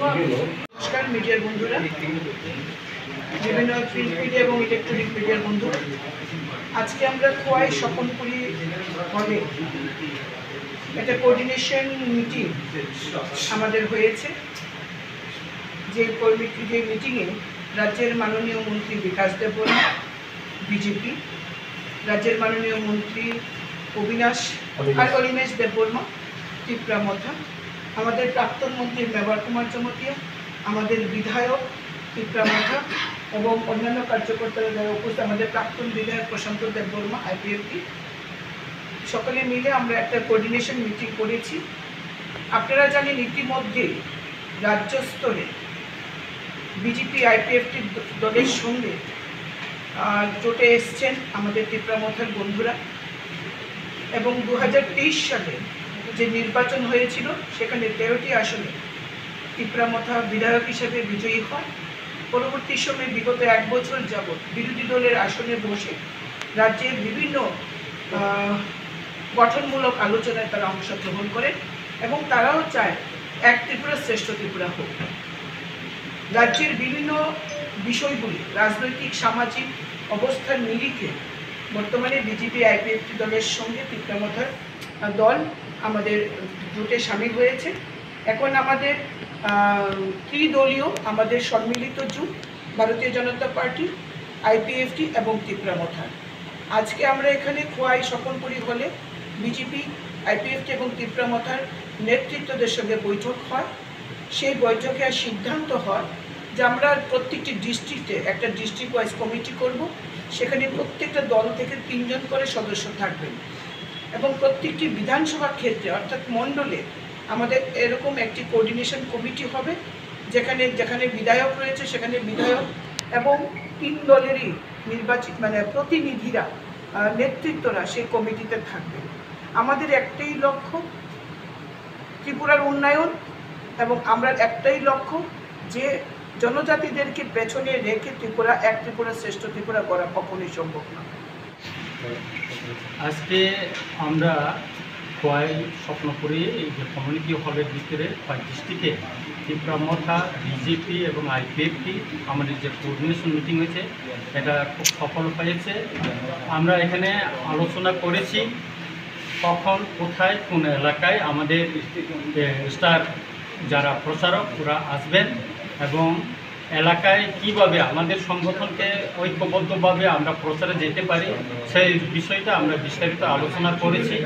নমস্কার মিডিয়ার বন্ধুরা, বিভিন্ন প্রিন্ট মিডিয়া এবং ইলেকট্রনিক মিডিয়ার বন্ধু, আজকে আমরা খোয়াই স্বপনপুরী হলে একটা কোঅর্ডিনেশন মিটিং আমাদের হয়েছে। যে মিটিংয়ে রাজ্যের মাননীয় মন্ত্রী বিকাশ দেববর্মা বিজেপি, রাজ্যের মাননীয় মন্ত্রী অনিমেষ দেববর্মা ত্রিপুরা মথা, আমাদের প্রাক্তন মন্ত্রী মেবার কুমার জমতিয়া, আমাদের বিধায়ক ত্রিপুরা মথা এবং অন্যান্য কার্যকর্তারা যারা উপস্থিত, আমাদের প্রাক্তন বিধায়ক প্রশান্ত দেববর্মা আইপিএফটি, সকলে মিলে আমরা একটা কোঅর্ডিনেশন মিটিং করেছি। আপনারা জানেন ইতিমধ্যে রাজ্য স্তরে বিজেপি আইপিএফটি দলের সঙ্গে জোটে এসছেন আমাদের ত্রিপুরা মথার বন্ধুরা, এবং 2023 সালে যে নির্বাচন হয়েছিল সেখানে 13টি আসনে ত্রিপুরা মথা বিধায়ক হিসেবে বিজয়ী হয়। পরবর্তী সময়ে বিগত 1 বছর যাবৎ বিরোধী দলের আসনে বসে রাজ্যের বিভিন্ন গঠনমূলক আলোচনায় তারা অংশগ্রহণ করেন এবং তারাও চায় এক ত্রিপুরা শ্রেষ্ঠ ত্রিপুরা হোক। রাজ্যের বিভিন্ন বিষয়গুলি রাজনৈতিক সামাজিক অবস্থার নিরিখে বর্তমানে বিজেপি আইপিএফটি দলের সঙ্গে ত্রিপুরা মথার দল আমাদের জোটে সামিল হয়েছে। এখন আমাদের ত্রিদলীয় আমাদের সম্মিলিত জোট ভারতীয় জনতা পার্টি, আইপিএফটি এবং ত্রিপুরা মথা। আজকে আমরা এখানে খোয়াই স্বপনপুরী হলে বিজেপি, আইপিএফটি এবং ত্রিপুরা মথার নেতৃত্বদের সঙ্গে বৈঠক হয়। সেই বৈঠকে সিদ্ধান্ত হয় যে আমরা প্রত্যেকটি ডিস্ট্রিক্টে একটা ডিস্ট্রিক্ট ওয়াইজ কমিটি করব। সেখানে প্রত্যেকটা দল থেকে 3 জন করে সদস্য থাকবেন এবং প্রত্যেকটি বিধানসভা ক্ষেত্রে অর্থাৎ মণ্ডলে আমাদের এরকম একটি কোঅর্ডিনেশন কমিটি হবে, যেখানে বিধায়ক রয়েছে সেখানে বিধায়ক এবং 3 দলেরই নির্বাচিত প্রতিনিধিরা, নেতৃত্বরা সেই কমিটিতে থাকবে। আমাদের একটাই লক্ষ্য ত্রিপুরার উন্নয়ন, এবং আমরা একটাই লক্ষ্য যে জনজাতিদেরকে পেছনে রেখে এক ত্রিপুরা শ্রেষ্ঠ ত্রিপুরা করা কখনোই সম্ভব না। আজকে আমরা খোয়াই স্বপ্নপুরী এই যে কমিউনিটি হলের ভিতরে খোয়াই ডিস্ট্রিক্টে ত্রিপুরা মথা, বিজেপি এবং আইপিএফটি আমাদের যে কোঅর্ডিনেশন মিটিং হয়েছে এটা খুব সফল হয়েছে। আমরা এখানে আলোচনা করেছি কখন, কোথায়, কোন এলাকায় আমাদের স্টার যারা প্রচারক ওরা আসবেন এবং এলাকায় কিভাবে আমাদের সংগঠনকে ঐক্যবদ্ধভাবে আমরা প্রচারে যেতে পারি সেই বিষয়টা আমরা বিস্তারিত আলোচনা করেছি।